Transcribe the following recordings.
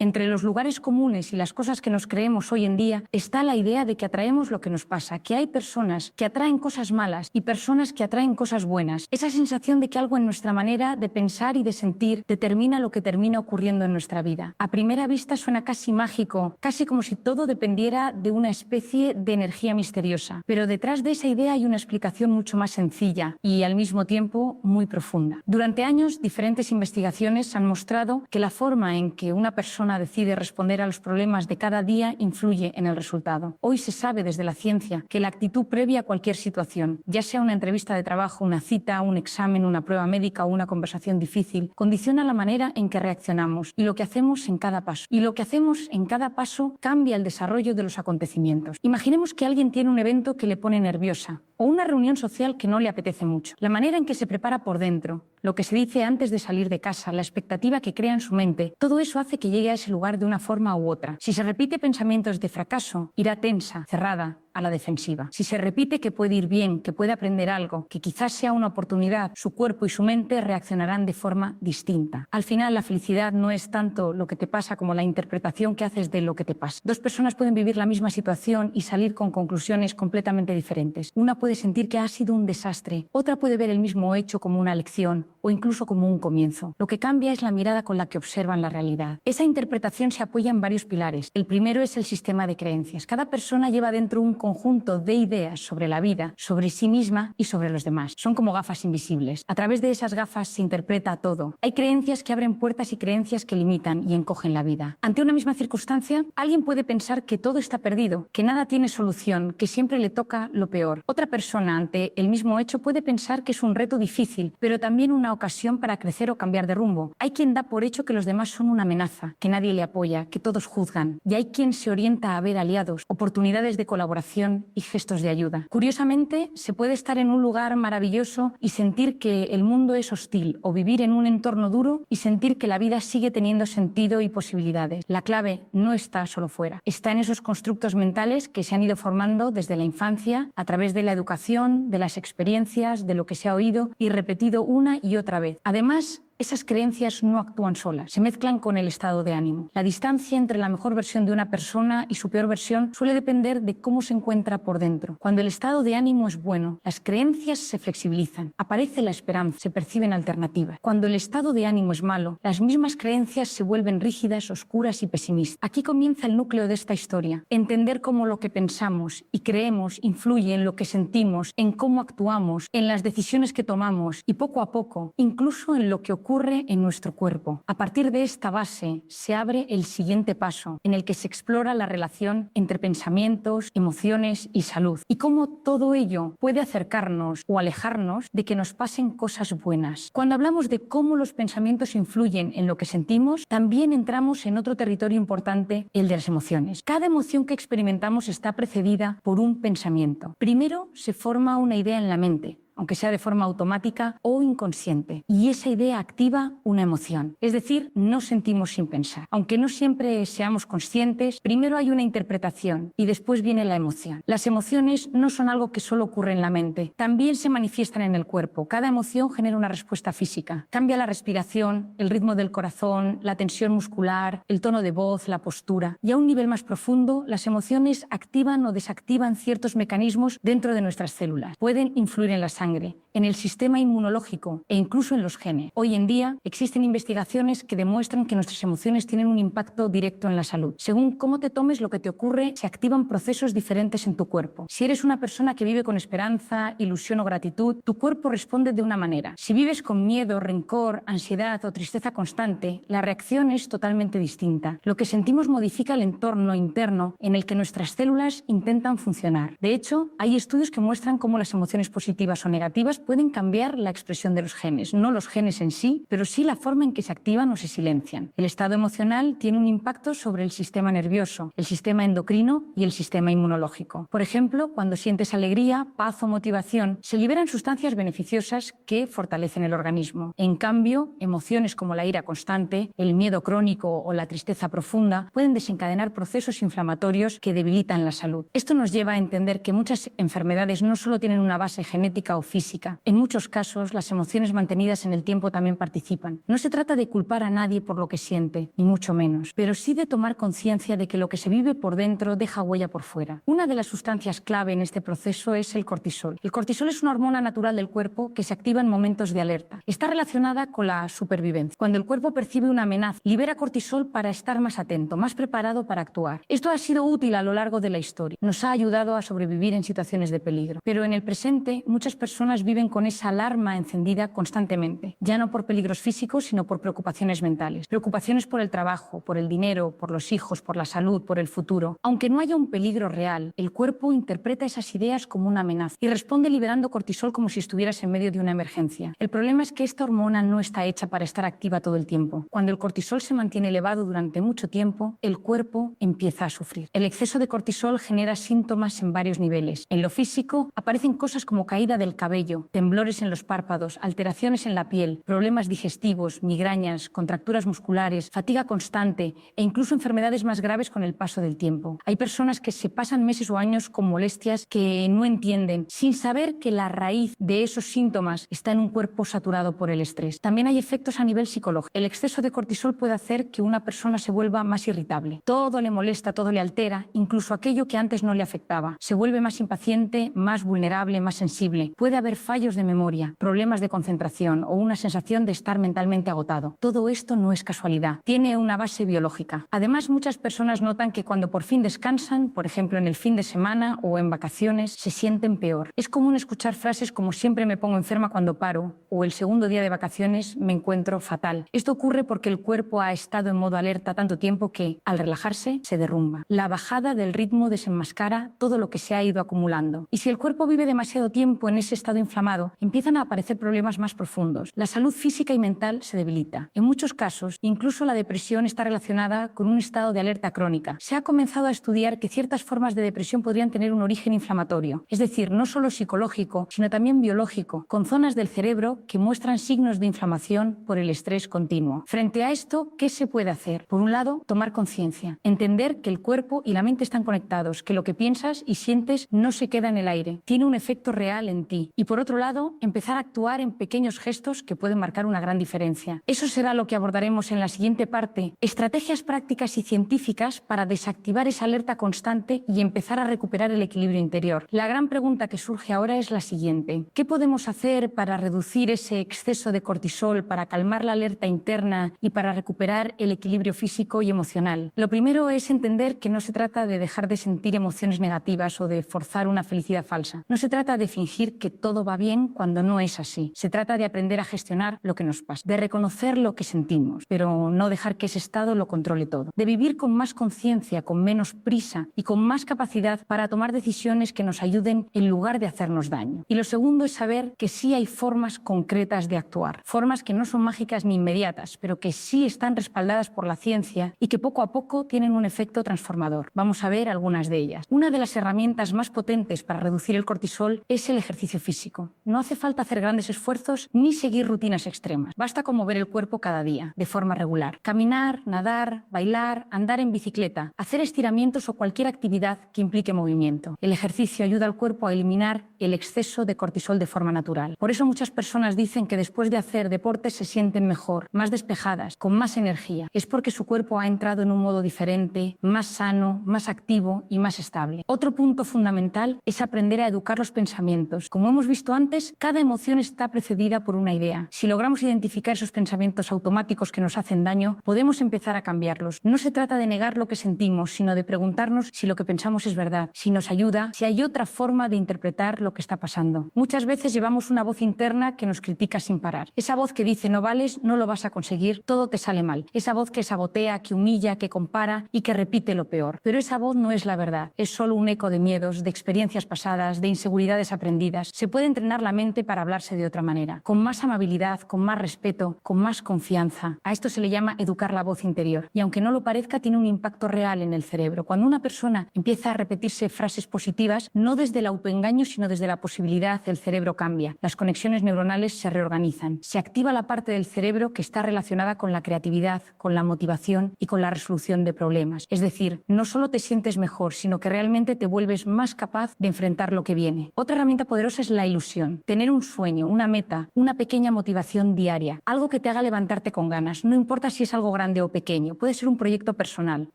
Entre los lugares comunes y las cosas que nos creemos hoy en día está la idea de que atraemos lo que nos pasa, que hay personas que atraen cosas malas y personas que atraen cosas buenas. Esa sensación de que algo en nuestra manera de pensar y de sentir determina lo que termina ocurriendo en nuestra vida. A primera vista suena casi mágico, casi como si todo dependiera de una especie de energía misteriosa. Pero detrás de esa idea hay una explicación mucho más sencilla y al mismo tiempo muy profunda. Durante años, diferentes investigaciones han mostrado que la forma en que una persona decide responder a los problemas de cada día influye en el resultado. Hoy se sabe desde la ciencia que la actitud previa a cualquier situación, ya sea una entrevista de trabajo, una cita, un examen, una prueba médica o una conversación difícil, condiciona la manera en que reaccionamos y lo que hacemos en cada paso. Y lo que hacemos en cada paso cambia el desarrollo de los acontecimientos. Imaginemos que alguien tiene un evento que le pone nerviosa o una reunión social que no le apetece mucho. La manera en que se prepara por dentro, lo que se dice antes de salir de casa, la expectativa que crea en su mente, todo eso hace que llegue a ese lugar de una forma u otra. Si se repite pensamientos de fracaso, irá tensa, cerrada, a la defensiva. Si se repite que puede ir bien, que puede aprender algo, que quizás sea una oportunidad, su cuerpo y su mente reaccionarán de forma distinta. Al final, la felicidad no es tanto lo que te pasa como la interpretación que haces de lo que te pasa. Dos personas pueden vivir la misma situación y salir con conclusiones completamente diferentes. Una puede sentir que ha sido un desastre, otra puede ver el mismo hecho como una lección o incluso como un comienzo. Lo que cambia es la mirada con la que observan la realidad. Esa interpretación se apoya en varios pilares. El primero es el sistema de creencias. Cada persona lleva dentro un conjunto de ideas sobre la vida, sobre sí misma y sobre los demás. Son como gafas invisibles. A través de esas gafas se interpreta todo. Hay creencias que abren puertas y creencias que limitan y encogen la vida. Ante una misma circunstancia, alguien puede pensar que todo está perdido, que nada tiene solución, que siempre le toca lo peor. Otra persona ante el mismo hecho puede pensar que es un reto difícil, pero también una ocasión para crecer o cambiar de rumbo. Hay quien da por hecho que los demás son una amenaza, que nadie le apoya, que todos juzgan. Y hay quien se orienta a ver aliados, oportunidades de colaboración y gestos de ayuda. Curiosamente, se puede estar en un lugar maravilloso y sentir que el mundo es hostil, o vivir en un entorno duro y sentir que la vida sigue teniendo sentido y posibilidades. La clave no está solo fuera, está en esos constructos mentales que se han ido formando desde la infancia, a través de la educación, de las experiencias, de lo que se ha oído y repetido una y otra vez. Además, esas creencias no actúan solas, se mezclan con el estado de ánimo. La distancia entre la mejor versión de una persona y su peor versión suele depender de cómo se encuentra por dentro. Cuando el estado de ánimo es bueno, las creencias se flexibilizan, aparece la esperanza, se perciben alternativas. Cuando el estado de ánimo es malo, las mismas creencias se vuelven rígidas, oscuras y pesimistas. Aquí comienza el núcleo de esta historia. Entender cómo lo que pensamos y creemos influye en lo que sentimos, en cómo actuamos, en las decisiones que tomamos y poco a poco, incluso en lo que ocurre en nuestro cuerpo. A partir de esta base se abre el siguiente paso, en el que se explora la relación entre pensamientos, emociones y salud, y cómo todo ello puede acercarnos o alejarnos de que nos pasen cosas buenas. Cuando hablamos de cómo los pensamientos influyen en lo que sentimos, también entramos en otro territorio importante, el de las emociones. Cada emoción que experimentamos está precedida por un pensamiento. Primero se forma una idea en la mente, aunque sea de forma automática o inconsciente, y esa idea activa una emoción. Es decir, no sentimos sin pensar. Aunque no siempre seamos conscientes, primero hay una interpretación y después viene la emoción. Las emociones no son algo que solo ocurre en la mente, también se manifiestan en el cuerpo. Cada emoción genera una respuesta física. Cambia la respiración, el ritmo del corazón, la tensión muscular, el tono de voz, la postura. Y a un nivel más profundo, las emociones activan o desactivan ciertos mecanismos dentro de nuestras células. Pueden influir en la sangre, en el sistema inmunológico e incluso en los genes. Hoy en día existen investigaciones que demuestran que nuestras emociones tienen un impacto directo en la salud. Según cómo te tomes lo que te ocurre, se activan procesos diferentes en tu cuerpo. Si eres una persona que vive con esperanza, ilusión o gratitud, tu cuerpo responde de una manera. Si vives con miedo, rencor, ansiedad o tristeza constante, la reacción es totalmente distinta. Lo que sentimos modifica el entorno interno en el que nuestras células intentan funcionar. De hecho, hay estudios que muestran cómo las emociones positivas o negativas pueden cambiar la expresión de los genes, no los genes en sí, pero sí la forma en que se activan o se silencian. El estado emocional tiene un impacto sobre el sistema nervioso, el sistema endocrino y el sistema inmunológico. Por ejemplo, cuando sientes alegría, paz o motivación, se liberan sustancias beneficiosas que fortalecen el organismo. En cambio, emociones como la ira constante, el miedo crónico o la tristeza profunda pueden desencadenar procesos inflamatorios que debilitan la salud. Esto nos lleva a entender que muchas enfermedades no solo tienen una base genética o física, física. En muchos casos, las emociones mantenidas en el tiempo también participan. No se trata de culpar a nadie por lo que siente, ni mucho menos, pero sí de tomar conciencia de que lo que se vive por dentro deja huella por fuera. Una de las sustancias clave en este proceso es el cortisol. El cortisol es una hormona natural del cuerpo que se activa en momentos de alerta. Está relacionada con la supervivencia. Cuando el cuerpo percibe una amenaza, libera cortisol para estar más atento, más preparado para actuar. Esto ha sido útil a lo largo de la historia. Nos ha ayudado a sobrevivir en situaciones de peligro. Pero en el presente, muchas personas viven con esa alarma encendida constantemente, ya no por peligros físicos, sino por preocupaciones mentales. Preocupaciones por el trabajo, por el dinero, por los hijos, por la salud, por el futuro. Aunque no haya un peligro real, el cuerpo interpreta esas ideas como una amenaza y responde liberando cortisol como si estuvieras en medio de una emergencia. El problema es que esta hormona no está hecha para estar activa todo el tiempo. Cuando el cortisol se mantiene elevado durante mucho tiempo, el cuerpo empieza a sufrir. El exceso de cortisol genera síntomas en varios niveles. En lo físico, aparecen cosas como caída del cabello, temblores en los párpados, alteraciones en la piel, problemas digestivos, migrañas, contracturas musculares, fatiga constante e incluso enfermedades más graves con el paso del tiempo. Hay personas que se pasan meses o años con molestias que no entienden, sin saber que la raíz de esos síntomas está en un cuerpo saturado por el estrés. También hay efectos a nivel psicológico. El exceso de cortisol puede hacer que una persona se vuelva más irritable. Todo le molesta, todo le altera, incluso aquello que antes no le afectaba. Se vuelve más impaciente, más vulnerable, más sensible. Puede haber fallos de memoria, problemas de concentración o una sensación de estar mentalmente agotado. Todo esto no es casualidad, tiene una base biológica. Además, muchas personas notan que cuando por fin descansan, por ejemplo en el fin de semana o en vacaciones, se sienten peor. Es común escuchar frases como siempre me pongo enferma cuando paro o el segundo día de vacaciones me encuentro fatal. Esto ocurre porque el cuerpo ha estado en modo alerta tanto tiempo que, al relajarse, se derrumba. La bajada del ritmo desenmascara todo lo que se ha ido acumulando. Y si el cuerpo vive demasiado tiempo en ese estado inflamado, empiezan a aparecer problemas más profundos. La salud física y mental se debilita. En muchos casos, incluso la depresión está relacionada con un estado de alerta crónica. Se ha comenzado a estudiar que ciertas formas de depresión podrían tener un origen inflamatorio, es decir, no solo psicológico, sino también biológico, con zonas del cerebro que muestran signos de inflamación por el estrés continuo. Frente a esto, ¿qué se puede hacer? Por un lado, tomar conciencia, entender que el cuerpo y la mente están conectados, que lo que piensas y sientes no se queda en el aire, tiene un efecto real en ti. Y por otro lado, empezar a actuar en pequeños gestos que pueden marcar una gran diferencia. Eso será lo que abordaremos en la siguiente parte, estrategias prácticas y científicas para desactivar esa alerta constante y empezar a recuperar el equilibrio interior. La gran pregunta que surge ahora es la siguiente: ¿qué podemos hacer para reducir ese exceso de cortisol, para calmar la alerta interna y para recuperar el equilibrio físico y emocional? Lo primero es entender que no se trata de dejar de sentir emociones negativas o de forzar una felicidad falsa. No se trata de fingir que todo va bien cuando no es así. Se trata de aprender a gestionar lo que nos pasa, de reconocer lo que sentimos, pero no dejar que ese estado lo controle todo, de vivir con más conciencia, con menos prisa y con más capacidad para tomar decisiones que nos ayuden en lugar de hacernos daño. Y lo segundo es saber que sí hay formas concretas de actuar, formas que no son mágicas ni inmediatas, pero que sí están respaldadas por la ciencia y que poco a poco tienen un efecto transformador. Vamos a ver algunas de ellas. Una de las herramientas más potentes para reducir el cortisol es el ejercicio físico. No hace falta hacer grandes esfuerzos ni seguir rutinas extremas. Basta con mover el cuerpo cada día, de forma regular. Caminar, nadar, bailar, andar en bicicleta, hacer estiramientos o cualquier actividad que implique movimiento. El ejercicio ayuda al cuerpo a eliminar el exceso de cortisol de forma natural. Por eso muchas personas dicen que después de hacer deporte se sienten mejor, más despejadas, con más energía. Es porque su cuerpo ha entrado en un modo diferente, más sano, más activo y más estable. Otro punto fundamental es aprender a educar los pensamientos. Como hemos visto antes, cada emoción está precedida por una idea. Si logramos identificar esos pensamientos automáticos que nos hacen daño, podemos empezar a cambiarlos. No se trata de negar lo que sentimos, sino de preguntarnos si lo que pensamos es verdad, si nos ayuda, si hay otra forma de interpretar lo que está pasando. Muchas veces llevamos una voz interna que nos critica sin parar. Esa voz que dice no vales, no lo vas a conseguir, todo te sale mal. Esa voz que sabotea, que humilla, que compara y que repite lo peor. Pero esa voz no es la verdad, es solo un eco de miedos, de experiencias pasadas, de inseguridades aprendidas. Se puede entrenar la mente para hablarse de otra manera, con más amabilidad, con más respeto, con más confianza. A esto se le llama educar la voz interior. Y aunque no lo parezca, tiene un impacto real en el cerebro. Cuando una persona empieza a repetirse frases positivas, no desde el autoengaño, sino desde la posibilidad, el cerebro cambia. Las conexiones neuronales se reorganizan. Se activa la parte del cerebro que está relacionada con la creatividad, con la motivación y con la resolución de problemas. Es decir, no solo te sientes mejor, sino que realmente te vuelves más capaz de enfrentar lo que viene. Otra herramienta poderosa es la ilusión. ilusión. Tener un sueño, una meta, una pequeña motivación diaria, algo que te haga levantarte con ganas. No importa si es algo grande o pequeño, puede ser un proyecto personal,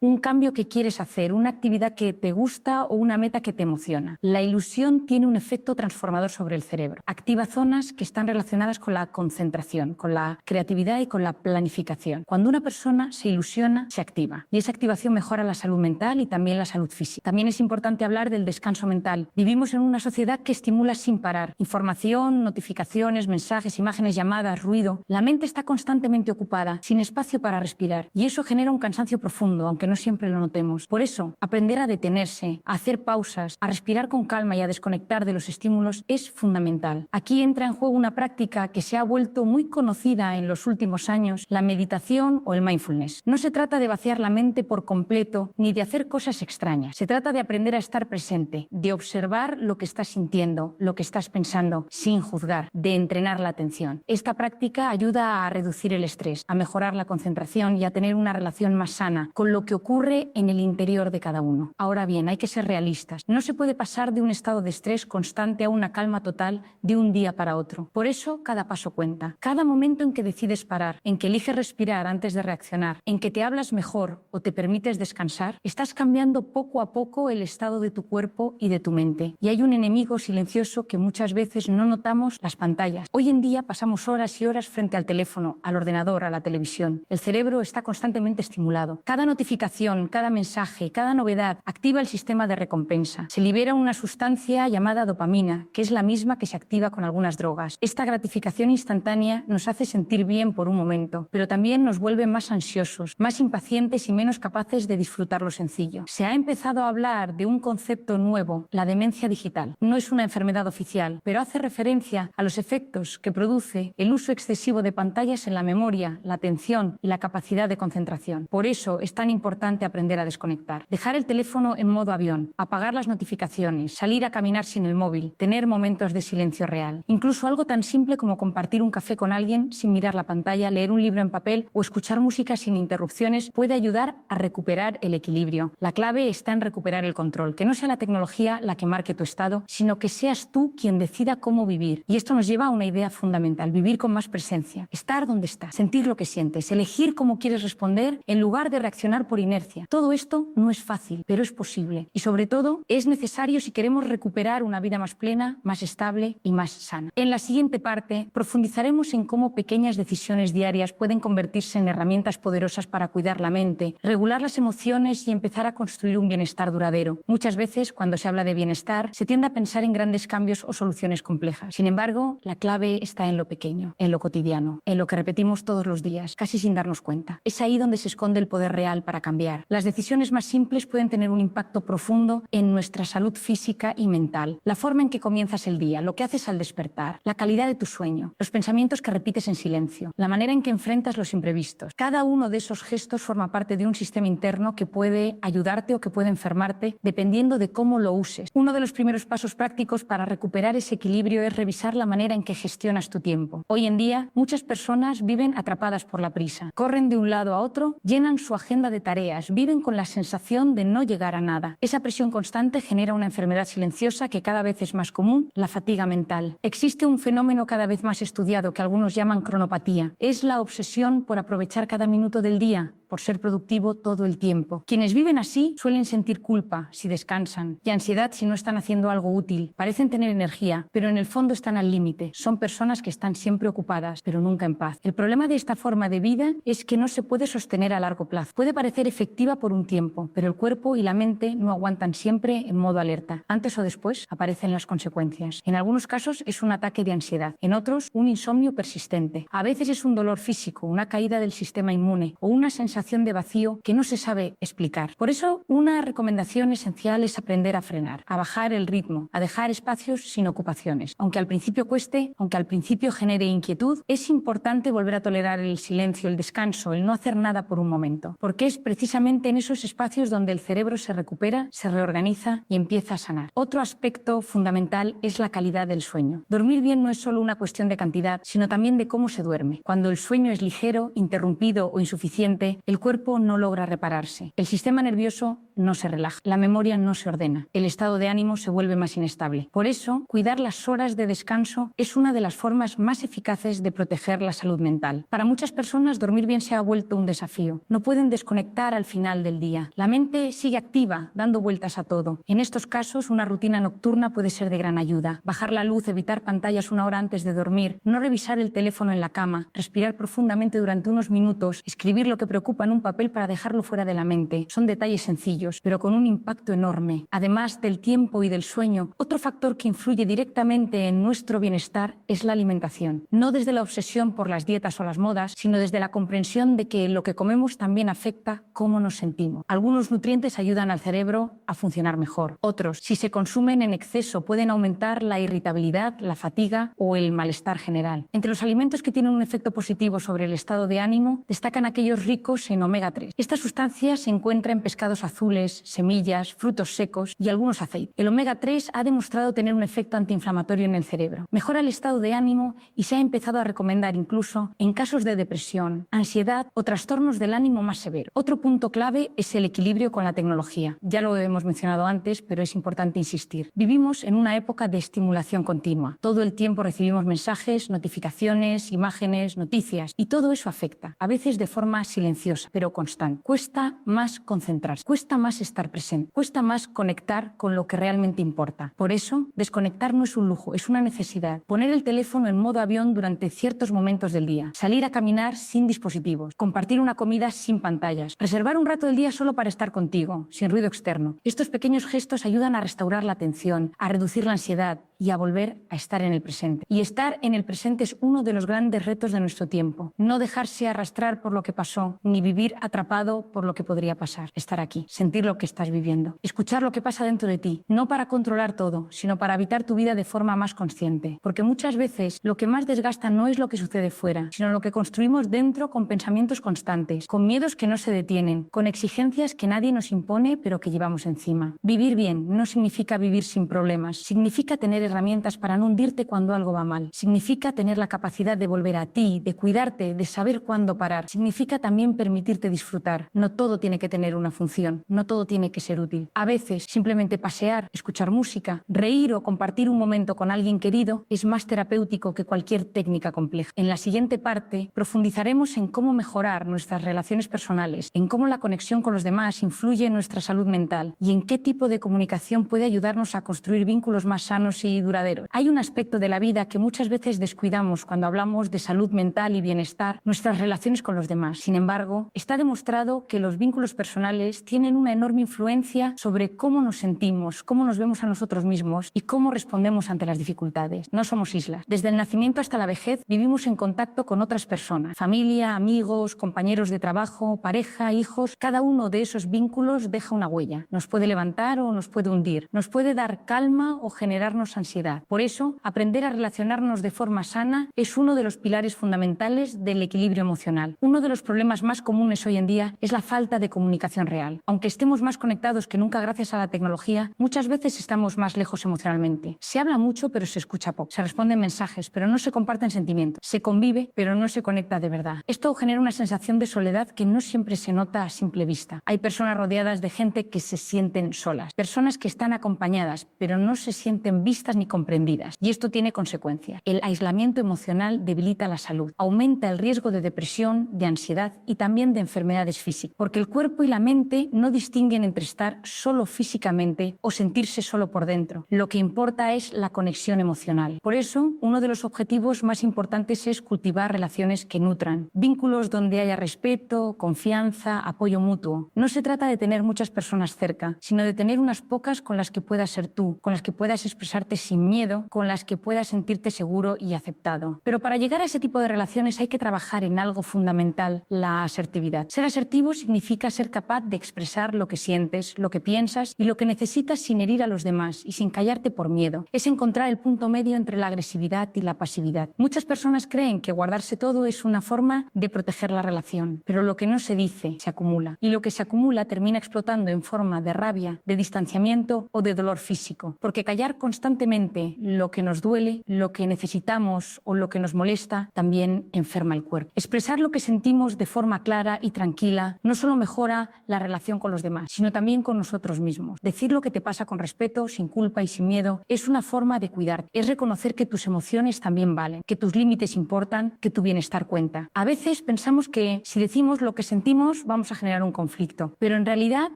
un cambio que quieres hacer, una actividad que te gusta o una meta que te emociona. La ilusión tiene un efecto transformador sobre el cerebro. Activa zonas que están relacionadas con la concentración, con la creatividad y con la planificación. Cuando una persona se ilusiona, se activa. Y esa activación mejora la salud mental y también la salud física. También es importante hablar del descanso mental. Vivimos en una sociedad que estimula sin parar. Información, notificaciones, mensajes, imágenes, llamadas, ruido. La mente está constantemente ocupada, sin espacio para respirar. Y eso genera un cansancio profundo, aunque no siempre lo notemos. Por eso, aprender a detenerse, a hacer pausas, a respirar con calma y a desconectar de los estímulos es fundamental. Aquí entra en juego una práctica que se ha vuelto muy conocida en los últimos años, la meditación o el mindfulness. No se trata de vaciar la mente por completo ni de hacer cosas extrañas. Se trata de aprender a estar presente, de observar lo que estás sintiendo, lo que estás pensando, sin juzgar, de entrenar la atención. Esta práctica ayuda a reducir el estrés, a mejorar la concentración y a tener una relación más sana con lo que ocurre en el interior de cada uno. Ahora bien, hay que ser realistas. No se puede pasar de un estado de estrés constante a una calma total de un día para otro. Por eso, cada paso cuenta. Cada momento en que decides parar, en que eliges respirar antes de reaccionar, en que te hablas mejor o te permites descansar, estás cambiando poco a poco el estado de tu cuerpo y de tu mente. Y hay un enemigo silencioso que muchas veces no notamos: las pantallas. Hoy en día pasamos horas y horas frente al teléfono, al ordenador, a la televisión. El cerebro está constantemente estimulado. Cada notificación, cada mensaje, cada novedad activa el sistema de recompensa. Se libera una sustancia llamada dopamina, que es la misma que se activa con algunas drogas. Esta gratificación instantánea nos hace sentir bien por un momento, pero también nos vuelve más ansiosos, más impacientes y menos capaces de disfrutar lo sencillo. Se ha empezado a hablar de un concepto nuevo, la demencia digital. No es una enfermedad oficial, pero hace referencia a los efectos que produce el uso excesivo de pantallas en la memoria, la atención y la capacidad de concentración. Por eso es tan importante aprender a desconectar. Dejar el teléfono en modo avión, apagar las notificaciones, salir a caminar sin el móvil, tener momentos de silencio real. Incluso algo tan simple como compartir un café con alguien sin mirar la pantalla, leer un libro en papel o escuchar música sin interrupciones puede ayudar a recuperar el equilibrio. La clave está en recuperar el control, que no sea la tecnología la que marque tu estado, sino que seas tú quien decida cómo vivir. Y esto nos lleva a una idea fundamental: vivir con más presencia, estar donde estás, sentir lo que sientes, elegir cómo quieres responder en lugar de reaccionar por inercia. Todo esto no es fácil, pero es posible y sobre todo es necesario si queremos recuperar una vida más plena, más estable y más sana. En la siguiente parte profundizaremos en cómo pequeñas decisiones diarias pueden convertirse en herramientas poderosas para cuidar la mente, regular las emociones y empezar a construir un bienestar duradero. Muchas veces, cuando se habla de bienestar, se tiende a pensar en grandes cambios o soluciones complejas. Sin embargo, la clave está en lo pequeño, en lo cotidiano, en lo que repetimos todos los días, casi sin darnos cuenta. Es ahí donde se esconde el poder real para cambiar. Las decisiones más simples pueden tener un impacto profundo en nuestra salud física y mental. La forma en que comienzas el día, lo que haces al despertar, la calidad de tu sueño, los pensamientos que repites en silencio, la manera en que enfrentas los imprevistos. Cada uno de esos gestos forma parte de un sistema interno que puede ayudarte o que puede enfermarte dependiendo de cómo lo uses. Uno de los primeros pasos prácticos para recuperar ese equilibrio es revisar la manera en que gestionas tu tiempo. Hoy en día, muchas personas viven atrapadas por la prisa. Corren de un lado a otro, llenan su agenda de tareas, viven con la sensación de no llegar a nada. Esa presión constante genera una enfermedad silenciosa que cada vez es más común: la fatiga mental. Existe un fenómeno cada vez más estudiado que algunos llaman cronopatía. Es la obsesión por aprovechar cada minuto del día, por ser productivo todo el tiempo. Quienes viven así suelen sentir culpa si descansan y ansiedad si no están haciendo algo útil. Parecen tener energía, pero en el fondo están al límite. Son personas que están siempre ocupadas, pero nunca en paz. El problema de esta forma de vida es que no se puede sostener a largo plazo. Puede parecer efectiva por un tiempo, pero el cuerpo y la mente no aguantan siempre en modo alerta. Antes o después aparecen las consecuencias. En algunos casos es un ataque de ansiedad, en otros un insomnio persistente. A veces es un dolor físico, una caída del sistema inmune o una sensación de vacío que no se sabe explicar. Por eso, una recomendación esencial es aprender a frenar, a bajar el ritmo, a dejar espacios sin ocupaciones. Aunque al principio cueste, aunque al principio genere inquietud, es importante volver a tolerar el silencio, el descanso, el no hacer nada por un momento, porque es precisamente en esos espacios donde el cerebro se recupera, se reorganiza y empieza a sanar. Otro aspecto fundamental es la calidad del sueño. Dormir bien no es solo una cuestión de cantidad, sino también de cómo se duerme. Cuando el sueño es ligero, interrumpido o insuficiente, el cuerpo no logra repararse. El sistema nervioso no se relaja, la memoria no se ordena, el estado de ánimo se vuelve más inestable. Por eso, cuidar las horas de descanso es una de las formas más eficaces de proteger la salud mental. Para muchas personas, dormir bien se ha vuelto un desafío. No pueden desconectar al final del día. La mente sigue activa, dando vueltas a todo. En estos casos, una rutina nocturna puede ser de gran ayuda. Bajar la luz, evitar pantallas una hora antes de dormir, no revisar el teléfono en la cama, respirar profundamente durante unos minutos, escribir lo que preocupa en un papel para dejarlo fuera de la mente. Son detalles sencillos, pero con un impacto enorme. Además del tiempo y del sueño, otro factor que influye directamente en nuestro bienestar es la alimentación. No desde la obsesión por las dietas o las modas, sino desde la comprensión de que lo que comemos también afecta cómo nos sentimos. Algunos nutrientes ayudan al cerebro a funcionar mejor. Otros, si se consumen en exceso, pueden aumentar la irritabilidad, la fatiga o el malestar general. Entre los alimentos que tienen un efecto positivo sobre el estado de ánimo, destacan aquellos ricos en omega 3. Esta sustancia se encuentra en pescados azules, semillas, frutos secos y algunos aceites. El omega 3 ha demostrado tener un efecto antiinflamatorio en el cerebro. Mejora el estado de ánimo y se ha empezado a recomendar incluso en casos de depresión, ansiedad o trastornos del ánimo más severo. Otro punto clave es el equilibrio con la tecnología. Ya lo hemos mencionado antes, pero es importante insistir. Vivimos en una época de estimulación continua. Todo el tiempo recibimos mensajes, notificaciones, imágenes, noticias, y todo eso afecta, a veces de forma silenciosa, pero constante. Cuesta más concentrarse, cuesta más estar presente, cuesta más conectar con lo que realmente importa. Por eso, desconectar no es un lujo, es una necesidad. Poner el teléfono en modo avión durante ciertos momentos del día, salir a caminar sin dispositivos, compartir una comida sin pantallas, reservar un rato del día solo para estar contigo, sin ruido externo. Estos pequeños gestos ayudan a restaurar la atención, a reducir la ansiedad y a volver a estar en el presente. Y estar en el presente es uno de los grandes retos de nuestro tiempo. No dejarse arrastrar por lo que pasó, ni vivir atrapado por lo que podría pasar. Estar aquí, sentir lo que estás viviendo, escuchar lo que pasa dentro de ti, no para controlar todo, sino para habitar tu vida de forma más consciente. Porque muchas veces lo que más desgasta no es lo que sucede fuera, sino lo que construimos dentro con pensamientos constantes, con miedos que no se detienen, con exigencias que nadie nos impone pero que llevamos encima. Vivir bien no significa vivir sin problemas, significa tener herramientas para no hundirte cuando algo va mal, significa tener la capacidad de volver a ti, de cuidarte, de saber cuándo parar, significa también permitirte disfrutar. No todo tiene que tener una función, no todo tiene que ser útil. A veces simplemente pasear, escuchar música, reír o compartir un momento con alguien querido es más terapéutico que cualquier técnica compleja. En la siguiente parte profundizaremos en cómo mejorar nuestras relaciones personales, en cómo la conexión con los demás influye en nuestra salud mental y en qué tipo de comunicación puede ayudarnos a construir vínculos más sanos y duraderos. Hay un aspecto de la vida que muchas veces descuidamos cuando hablamos de salud mental y bienestar, nuestras relaciones con los demás. Sin embargo, está demostrado que los vínculos personales tienen una enorme influencia sobre cómo nos sentimos, cómo nos vemos a nosotros mismos y cómo respondemos ante las dificultades. No somos islas. Desde el nacimiento hasta la vejez vivimos en contacto con otras personas, familia, amigos, compañeros de trabajo, pareja, hijos. Cada uno de esos vínculos deja una huella. Nos puede levantar o nos puede hundir. Nos puede dar calma o generarnos ansiedad. Por eso, aprender a relacionarnos de forma sana es uno de los pilares fundamentales del equilibrio emocional. Uno de los problemas más comunes hoy en día es la falta de comunicación real. Aunque estemos más conectados que nunca gracias a la tecnología, muchas veces estamos más lejos emocionalmente. Se habla mucho, pero se escucha poco. Se responden mensajes, pero no se comparten sentimientos. Se convive, pero no se conecta de verdad. Esto genera una sensación de soledad que no siempre se nota a simple vista. Hay personas rodeadas de gente que se sienten solas, personas que están acompañadas, pero no se sienten vistas ni comprendidas. Y esto tiene consecuencias. El aislamiento emocional debilita la salud, aumenta el riesgo de depresión, de ansiedad y también de enfermedades físicas, porque el cuerpo y la mente no distinguen entre estar solo físicamente o sentirse solo por dentro. Lo que importa es la conexión emocional. Por eso, uno de los objetivos más importantes es cultivar relaciones que nutran, vínculos donde haya respeto, confianza, apoyo mutuo. No se trata de tener muchas personas cerca, sino de tener unas pocas con las que puedas ser tú, con las que puedas expresarte sin miedo, con las que puedas sentirte seguro y aceptado. Pero para llegar a ese tipo de relaciones hay que trabajar en algo fundamental, la asertividad. Ser asertivo significa ser capaz de expresar lo que sientes, lo que piensas y lo que necesitas sin herir a los demás y sin callarte por miedo. Es encontrar el punto medio entre la agresividad y la pasividad. Muchas personas creen que guardarse todo es una forma de proteger la relación, pero lo que no se dice se acumula, y lo que se acumula termina explotando en forma de rabia, de distanciamiento o de dolor físico, porque callar constantemente lo que nos duele, lo que necesitamos o lo que nos molesta también enferma el cuerpo. Expresar lo que sentimos de forma clara y tranquila no solo mejora la relación con los demás, sino también con nosotros mismos. Decir lo que te pasa con respeto, sin culpa y sin miedo es una forma de cuidarte. Es reconocer que tus emociones también valen, que tus límites importan, que tu bienestar cuenta. A veces pensamos que si decimos lo que sentimos vamos a generar un conflicto, pero en realidad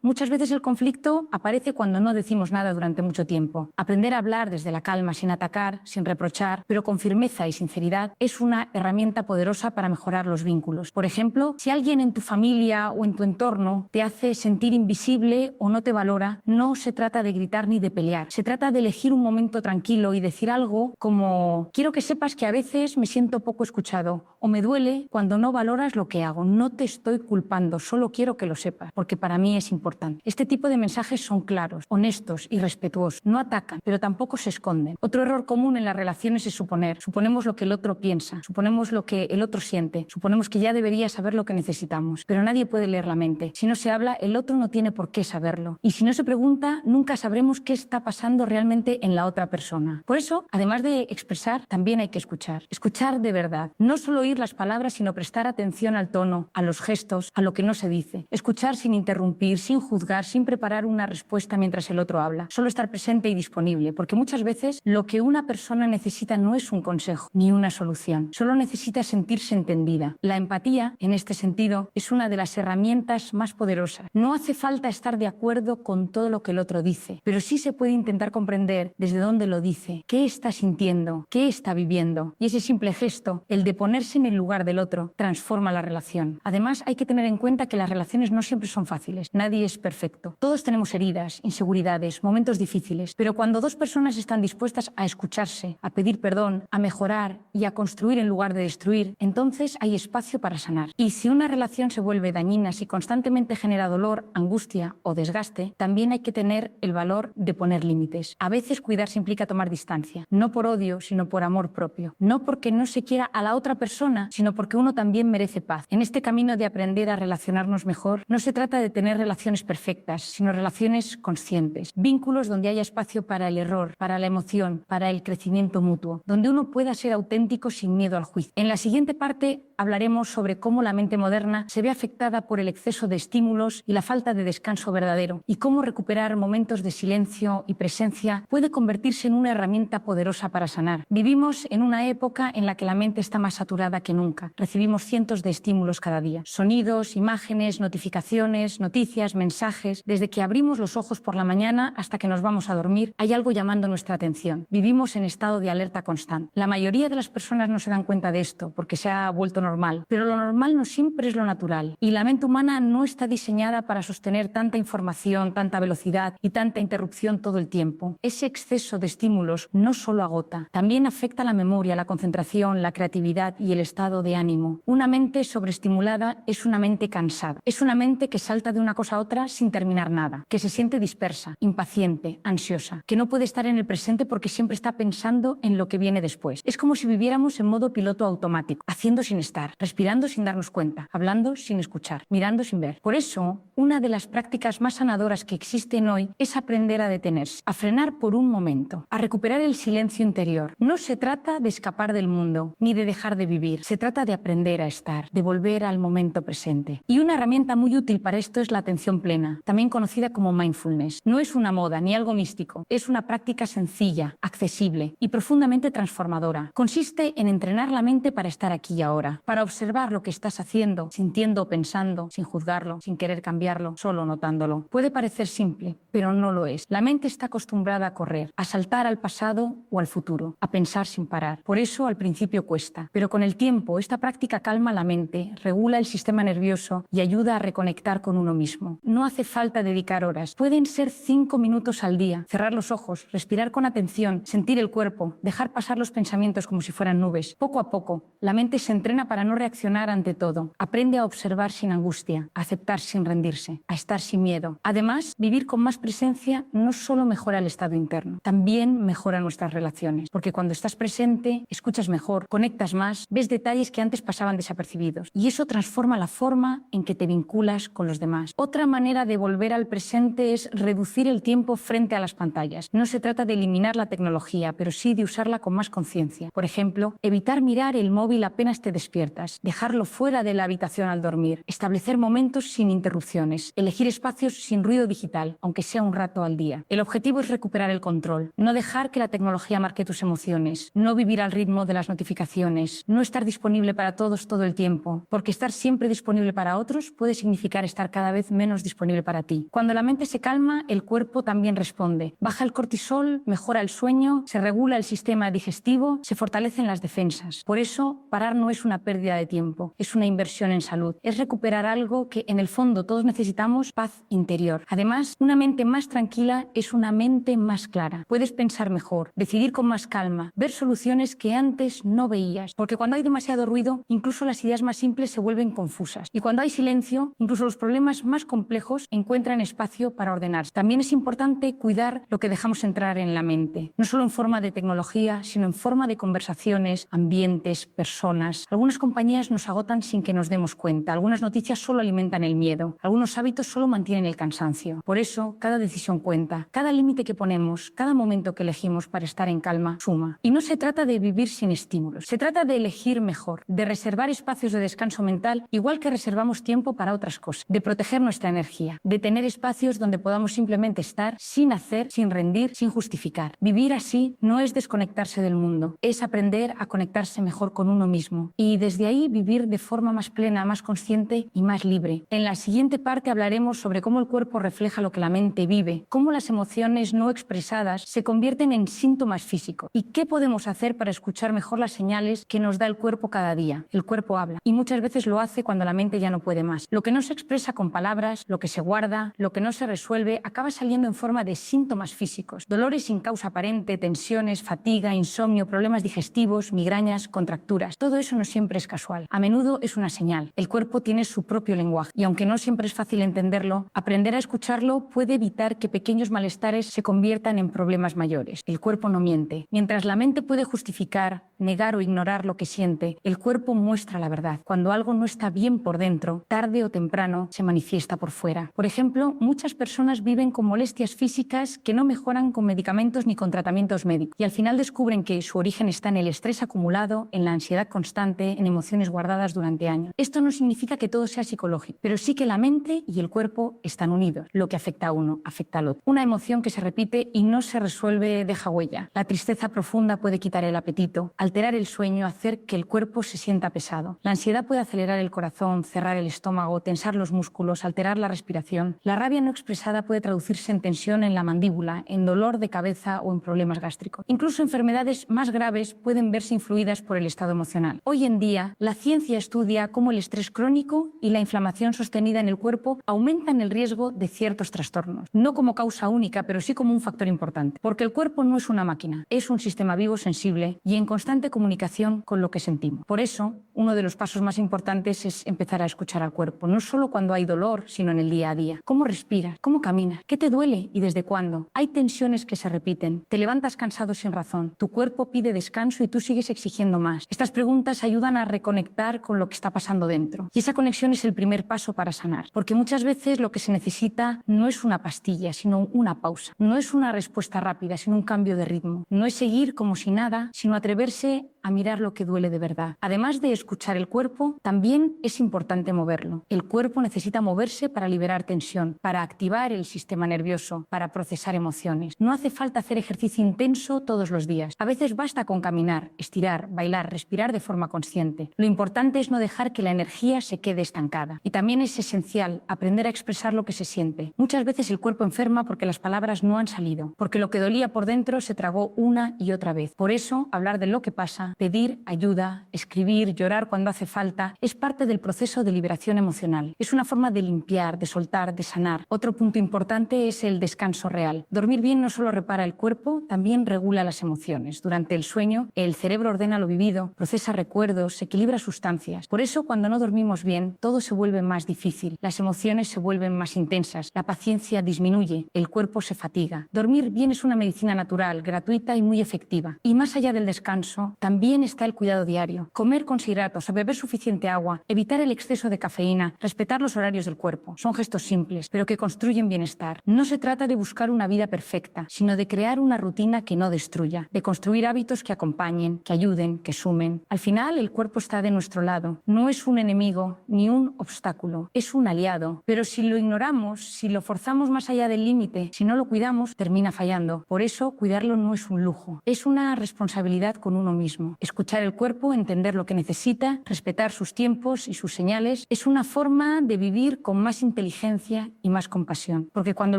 muchas veces el conflicto aparece cuando no decimos nada durante mucho tiempo. Aprender a hablar desde la calma, sin atacar, sin reprochar, pero con firmeza y sinceridad, es una herramienta poderosa para mejorar los vínculos. Por ejemplo, si alguien en tu familia o en tu entorno te hace sentir invisible o no te valora, no se trata de gritar ni de pelear. Se trata de elegir un momento tranquilo y decir algo como: quiero que sepas que a veces me siento poco escuchado o me duele cuando no valoras lo que hago. No te estoy culpando, solo quiero que lo sepas, porque para mí es importante. Este tipo de mensajes son claros, honestos y respetuosos. No atacan, pero tampoco se esconden. Otro error común en las relaciones es suponer. Suponemos lo que el otro piensa, suponemos lo que el otro siente, suponemos que ya debería saber lo que necesitamos, pero nadie puede leer la mente. Si no se habla, el otro no tiene por qué saberlo. Y si no se pregunta, nunca sabremos qué está pasando realmente en la otra persona. Por eso, además de expresar, también hay que escuchar. Escuchar de verdad. No solo oír las palabras, sino prestar atención al tono, a los gestos, a lo que no se dice. Escuchar sin interrumpir, sin juzgar, sin preparar una respuesta mientras el otro habla. Solo estar presente y disponible, porque muchas veces lo que una persona necesita no es un consejo ni una solución. Solo necesita sentirse entendida. La empatía, en este sentido, es una de las herramientas más poderosas. No hace falta estar de acuerdo con todo lo que el otro dice, pero sí se puede intentar comprender desde dónde lo dice, qué está sintiendo, qué está viviendo. Y ese simple gesto, el de ponerse en el lugar del otro, transforma la relación. Además, hay que tener en cuenta que las relaciones no siempre son fáciles. Nadie es perfecto. Todos tenemos heridas, inseguridades, momentos difíciles, pero cuando dos personas están dispuestas a escucharse, a pedir perdón, a mejorar y a construir en lugar de destruir, entonces hay espacio para sanar. Y si una relación se vuelve dañina, si constantemente genera dolor, angustia o desgaste, también hay que tener el valor de poner límites. A veces cuidarse implica tomar distancia, no por odio, sino por amor propio. No porque no se quiera a la otra persona, sino porque uno también merece paz. En este camino de aprender a relacionarnos mejor, no se trata de tener relaciones perfectas, sino relaciones conscientes. Vínculos donde haya espacio para el error, para la emoción, para el crecimiento mutuo, donde uno pueda ser auténtico sin miedo al juicio. En la siguiente parte hablaremos sobre cómo la mente moderna se ve afectada por el exceso de estímulos y la falta de descanso verdadero, y cómo recuperar momentos de silencio y presencia puede convertirse en una herramienta poderosa para sanar. Vivimos en una época en la que la mente está más saturada que nunca. Recibimos cientos de estímulos cada día. Sonidos, imágenes, notificaciones, noticias, mensajes. Desde que abrimos los ojos por la mañana hasta que nos vamos a dormir, hay algo llamando nuestra atención. Vivimos en estado de alerta constante. La mayoría de las personas no se dan cuenta de esto porque se ha vuelto normal, pero lo normal no siempre es lo natural. Y la mente humana no está diseñada para sostener tanta información, tanta velocidad y tanta interrupción todo el tiempo. Ese exceso de estímulos no solo agota, también afecta la memoria, la concentración, la creatividad y el estado de ánimo. Una mente sobreestimulada es una mente cansada. Es una mente que salta de una cosa a otra sin terminar nada, que se siente dispersa, impaciente, ansiosa, que no puede estar en el presente porque siempre está pensando en lo que viene después. Es como si viviéramos en modo piloto automático, haciendo sin estar, respirando sin darnos cuenta, hablando sin escuchar, mirando sin ver. Por eso, una de las prácticas más sanadoras que existen hoy es aprender a detenerse, a frenar por un momento, a recuperar el silencio interior. No se trata de escapar del mundo, ni de dejar de vivir. Se trata de aprender a estar, de volver al momento presente. Y una herramienta muy útil para esto es la atención plena, también conocida como mindfulness. No es una moda ni algo místico, es una práctica sencilla, accesible y profundamente transformadora. Consiste en entrenar la mente para estar aquí y ahora, para observar lo que estás haciendo, sintiendo o pensando, sin juzgarlo, sin querer cambiarlo, solo notándolo. Puede parecer simple, pero no lo es. La mente está acostumbrada a correr, a saltar al pasado o al futuro, a pensar sin parar. Por eso al principio cuesta, pero con el tiempo esta práctica calma la mente, regula el sistema nervioso y ayuda a reconectar con uno mismo. No hace falta dedicar horas, pueden ser 5 minutos al día, cerrar los ojos, respirar con atención, sentir el cuerpo, dejar pasar los pensamientos como si fueran nubes. Poco a poco, la mente se entrena para no reaccionar ante todo. Aprende a observar sin angustia, a aceptar sin rendirse, a estar sin miedo. Además, vivir con más presencia no solo mejora el estado interno, también mejora nuestras relaciones, porque cuando estás presente, escuchas mejor, conectas más, ves detalles que antes pasaban desapercibidos. Y eso transforma la forma en que te vinculas con los demás. Otra manera de volver al presente es reducir el tiempo frente a las pantallas. No se trata de eliminar la tecnología, pero sí de usarla con más conciencia. Por ejemplo, evitar mirar el móvil apenas te despiertas, dejarlo fuera de la habitación al dormir, establecer momentos sin interrupciones, elegir espacios sin ruido digital, aunque sea un rato al día. El objetivo es recuperar el control, no dejar que la tecnología marque tus emociones, no vivir al ritmo de las notificaciones, no estar disponible para todos todo el tiempo, porque estar siempre disponible para otros puede significar estar cada vez menos disponible para ti. Cuando la mente se calma, el cuerpo también responde. Baja el cortisol, mejora el sueño, se regula el sistema digestivo, se fortalecen las defensas. Por eso, parar no es una pérdida de tiempo, es una inversión en salud. Es recuperar algo que en el fondo todos necesitamos: paz interior. Además, una mente más tranquila es una mente más clara. Puedes pensar mejor, decidir con más calma, ver soluciones que antes no veías. Porque cuando hay demasiado ruido, incluso las ideas más simples se vuelven confusas. Y cuando hay silencio, incluso los problemas más complejos encuentran espacio para ordenarse. También es importante cuidar lo que dejamos entrar en la mente, no solo en forma de tecnología, sino en forma de conversaciones, ambientes, personas. Algunas compañías nos agotan sin que nos demos cuenta. Algunas noticias solo alimentan el miedo. Algunos hábitos solo mantienen el cansancio. Por eso, cada decisión cuenta. Cada límite que ponemos, cada momento que elegimos para estar en calma, suma. Y no se trata de vivir sin estímulos. Se trata de elegir mejor, de reservar espacios de descanso mental, igual que reservamos tiempo para otras cosas, de proteger nuestra energía, de tener espacios donde podamos simplemente estar sin hacer, sin rendir, sin justificar. Vivir así no es desconectarse del mundo, es aprender a conectarse mejor con uno mismo y desde ahí vivir de forma más plena, más consciente y más libre. En la siguiente parte hablaremos sobre cómo el cuerpo refleja lo que la mente vive, cómo las emociones no expresadas se convierten en síntomas físicos y qué podemos hacer para escuchar mejor las señales que nos da el cuerpo cada día. El cuerpo habla y muchas veces lo hace cuando la mente ya no puede más. Lo que no se expresa con palabras, lo que se guarda, lo que no se resuelve, acaba saliendo en forma de síntomas físicos. Dolores sin causa aparente, tensiones, fatiga, insomnio, problemas digestivos, migrañas, contracturas. Todo eso no siempre es casual. A menudo es una señal. El cuerpo tiene su propio lenguaje y aunque no siempre es fácil entenderlo, aprender a escucharlo puede evitar que pequeños malestares se conviertan en problemas mayores. El cuerpo no miente. Mientras la mente puede justificar, negar o ignorar lo que siente, el cuerpo muestra la verdad. Cuando algo no está bien por dentro, tarde o temprano se manifiesta por fuera. Por ejemplo, muchas personas viven con molestias físicas que no mejoran con medicamentos ni con tratamientos médicos y al final descubren que su origen está en el estrés acumulado, en la ansiedad constante, en emociones guardadas durante años. Esto no significa que todo sea psicológico, pero sí que la mente y el cuerpo están unidos. Lo que afecta a uno, afecta al otro. Una emoción que se repite y no se resuelve deja huella. La tristeza profunda puede quitar el apetito, alterar el sueño, hacer que el cuerpo se sienta pesado. La ansiedad puede acelerar el corazón, cerrar el estómago, tensar los músculos, alterar la respiración. La rabia no expresada puede traducirse en tensión en la mandíbula, en dolor de cabeza o en problemas gástricos. Incluso enfermedades más graves pueden verse influidas por el estado emocional. Hoy en día, la ciencia estudia cómo el estrés crónico y la inflamación sostenida en el cuerpo aumentan el riesgo de ciertos trastornos. No como causa única, pero sí como un factor importante. Porque el cuerpo no es una máquina, es un sistema vivo, sensible y en constante comunicación con lo que sentimos. Por eso, uno de los pasos más importantes es empezar a escuchar al cuerpo, no solo cuando hay dolor, sino en el día a día. ¿Cómo respiras? ¿Cómo caminas? ¿Qué te duele y desde cuándo? Hay tensiones que se repiten. Te levantas cansado sin razón. Tu cuerpo pide descanso y tú sigues exigiendo más. Estas preguntas ayudan a reconectar con lo que está pasando dentro. Y esa conexión es el primer paso para sanar. Porque muchas veces lo que se necesita no es una pastilla, sino una pausa. No es una respuesta rápida, sino un cambio de ritmo. No es seguir como si nada, sino atreverse a mirar lo que duele de verdad. Además de escuchar el cuerpo, también es importante moverlo. El cuerpo necesita moverse para liberar tensión, para activar el sistema nervioso, para procesar emociones. No hace falta hacer ejercicio intenso todos los días. A veces basta con caminar, estirar, bailar, respirar de forma consciente. Lo importante es no dejar que la energía se quede estancada. Y también es esencial aprender a expresar lo que se siente. Muchas veces el cuerpo enferma porque las palabras no han salido, porque lo que dolía por dentro se tragó una y otra vez. Por eso, hablar de lo que pasa, pedir ayuda, escribir, llorar cuando hace falta, es parte del proceso de liberación emocional. Es una forma de limpiar, de soltar, de sanar. Otro punto importante es el descanso real. Dormir bien no solo repara el cuerpo, también regula las emociones. Durante el sueño, el cerebro ordena lo vivido, procesa recuerdos, equilibra sustancias. Por eso, cuando no dormimos bien, todo se vuelve más difícil. Las emociones se vuelven más intensas, la paciencia disminuye, el cuerpo se fatiga. Dormir bien es una medicina natural, gratuita y muy efectiva. Y más allá del descanso, también también está el cuidado diario. Comer con hidratos, beber suficiente agua, evitar el exceso de cafeína, respetar los horarios del cuerpo. Son gestos simples, pero que construyen bienestar. No se trata de buscar una vida perfecta, sino de crear una rutina que no destruya, de construir hábitos que acompañen, que ayuden, que sumen. Al final, el cuerpo está de nuestro lado. No es un enemigo ni un obstáculo, es un aliado. Pero si lo ignoramos, si lo forzamos más allá del límite, si no lo cuidamos, termina fallando. Por eso, cuidarlo no es un lujo, es una responsabilidad con uno mismo. Escuchar el cuerpo, entender lo que necesita, respetar sus tiempos y sus señales, es una forma de vivir con más inteligencia y más compasión. Porque cuando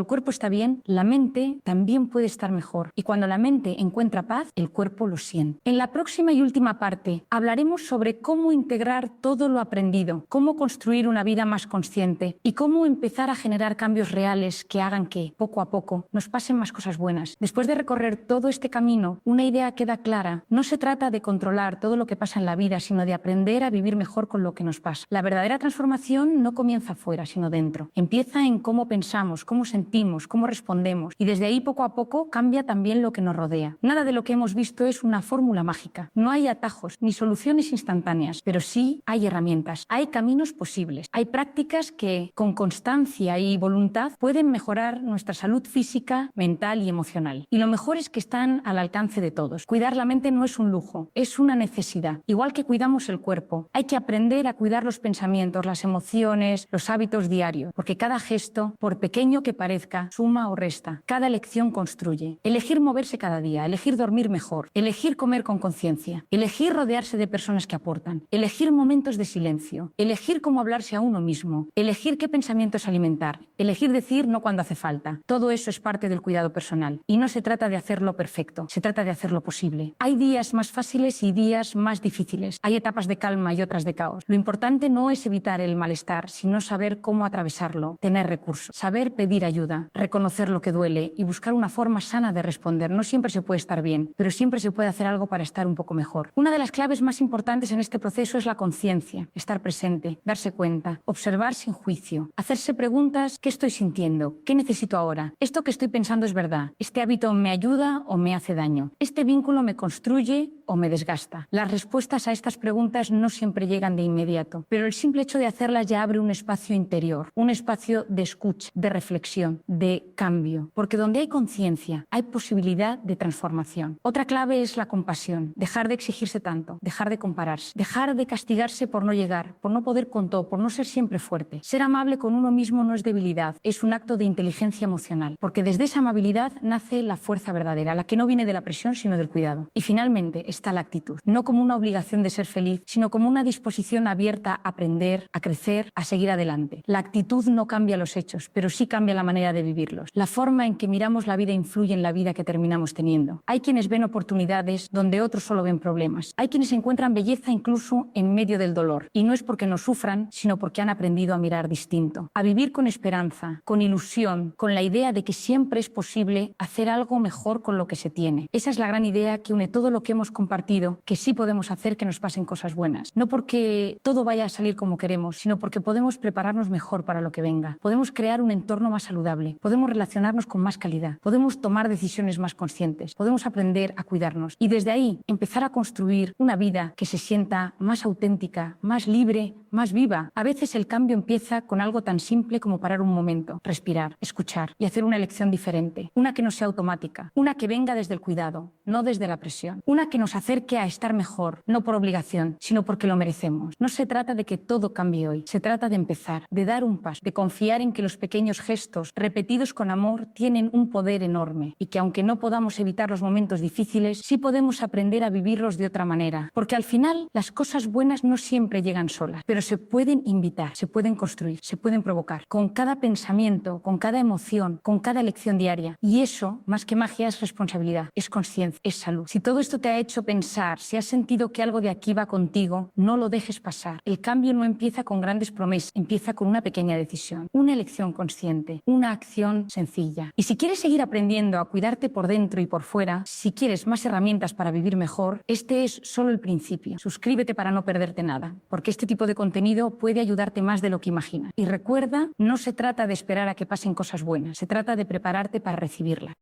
el cuerpo está bien, la mente también puede estar mejor. Y cuando la mente encuentra paz, el cuerpo lo siente. En la próxima y última parte, hablaremos sobre cómo integrar todo lo aprendido, cómo construir una vida más consciente y cómo empezar a generar cambios reales que hagan que, poco a poco, nos pasen más cosas buenas. Después de recorrer todo este camino, una idea queda clara. No se trata de controlar todo lo que pasa en la vida, sino de aprender a vivir mejor con lo que nos pasa. La verdadera transformación no comienza fuera, sino dentro. Empieza en cómo pensamos, cómo sentimos, cómo respondemos, y desde ahí poco a poco cambia también lo que nos rodea. Nada de lo que hemos visto es una fórmula mágica. No hay atajos ni soluciones instantáneas, pero sí hay herramientas, hay caminos posibles, hay prácticas que con constancia y voluntad pueden mejorar nuestra salud física, mental y emocional. Y lo mejor es que están al alcance de todos. Cuidar la mente no es un lujo, es una necesidad. Igual que cuidamos el cuerpo, hay que aprender a cuidar los pensamientos, las emociones, los hábitos diarios, porque cada gesto, por pequeño que parezca, suma o resta. Cada elección construye. Elegir moverse cada día, elegir dormir mejor, elegir comer con conciencia, elegir rodearse de personas que aportan, elegir momentos de silencio, elegir cómo hablarse a uno mismo, elegir qué pensamientos alimentar, elegir decir no cuando hace falta. Todo eso es parte del cuidado personal. Y no se trata de hacerlo perfecto, se trata de hacerlo posible. Hay días más fáciles y días más difíciles. Hay etapas de calma y otras de caos. Lo importante no es evitar el malestar, sino saber cómo atravesarlo, tener recursos, saber pedir ayuda, reconocer lo que duele y buscar una forma sana de responder. No siempre se puede estar bien, pero siempre se puede hacer algo para estar un poco mejor. Una de las claves más importantes en este proceso es la conciencia, estar presente, darse cuenta, observar sin juicio, hacerse preguntas: ¿qué estoy sintiendo? ¿Qué necesito ahora? ¿Esto que estoy pensando es verdad? ¿Este hábito me ayuda o me hace daño? ¿Este vínculo me construye o me desgasta? Las respuestas a estas preguntas no siempre llegan de inmediato, pero el simple hecho de hacerlas ya abre un espacio interior, un espacio de escucha, de reflexión, de cambio, porque donde hay conciencia hay posibilidad de transformación. Otra clave es la compasión, dejar de exigirse tanto, dejar de compararse, dejar de castigarse por no llegar, por no poder con todo, por no ser siempre fuerte. Ser amable con uno mismo no es debilidad, es un acto de inteligencia emocional, porque desde esa amabilidad nace la fuerza verdadera, la que no viene de la presión sino del cuidado. Y finalmente está la actitud, no como una obligación de ser feliz, sino como una disposición abierta a aprender, a crecer, a seguir adelante. La actitud no cambia los hechos, pero sí cambia la manera de vivirlos. La forma en que miramos la vida influye en la vida que terminamos teniendo. Hay quienes ven oportunidades donde otros solo ven problemas. Hay quienes encuentran belleza incluso en medio del dolor. Y no es porque no sufran, sino porque han aprendido a mirar distinto, a vivir con esperanza, con ilusión, con la idea de que siempre es posible hacer algo mejor con lo que se tiene. Esa es la gran idea que une todo lo que hemos compartido, que sí podemos hacer que nos pasen cosas buenas. No porque todo vaya a salir como queremos, sino porque podemos prepararnos mejor para lo que venga. Podemos crear un entorno más saludable, podemos relacionarnos con más calidad, podemos tomar decisiones más conscientes, podemos aprender a cuidarnos y desde ahí empezar a construir una vida que se sienta más auténtica, más libre, más viva. A veces el cambio empieza con algo tan simple como parar un momento, respirar, escuchar y hacer una elección diferente, una que no sea automática, una que venga desde el cuidado, no desde la presión, una que nos acerque a estar mejor, no por obligación, sino porque lo merecemos. No se trata de que todo cambie hoy, se trata de empezar, de dar un paso, de confiar en que los pequeños gestos repetidos con amor tienen un poder enorme y que aunque no podamos evitar los momentos difíciles, sí podemos aprender a vivirlos de otra manera, porque al final las cosas buenas no siempre llegan solas, pero se pueden invitar, se pueden construir, se pueden provocar, con cada pensamiento, con cada emoción, con cada elección diaria. Y eso, más que magia, es responsabilidad, es conciencia, es salud. Si todo esto te ha hecho pensar, si has sentido que algo de aquí va contigo, no lo dejes pasar. El cambio no empieza con grandes promesas, empieza con una pequeña decisión, una elección consciente, una acción sencilla. Y si quieres seguir aprendiendo a cuidarte por dentro y por fuera, si quieres más herramientas para vivir mejor, este es solo el principio. Suscríbete para no perderte nada, porque este tipo de contenido puede ayudarte más de lo que imaginas. Y recuerda, no se trata de esperar a que pasen cosas buenas, se trata de prepararte para recibirlas.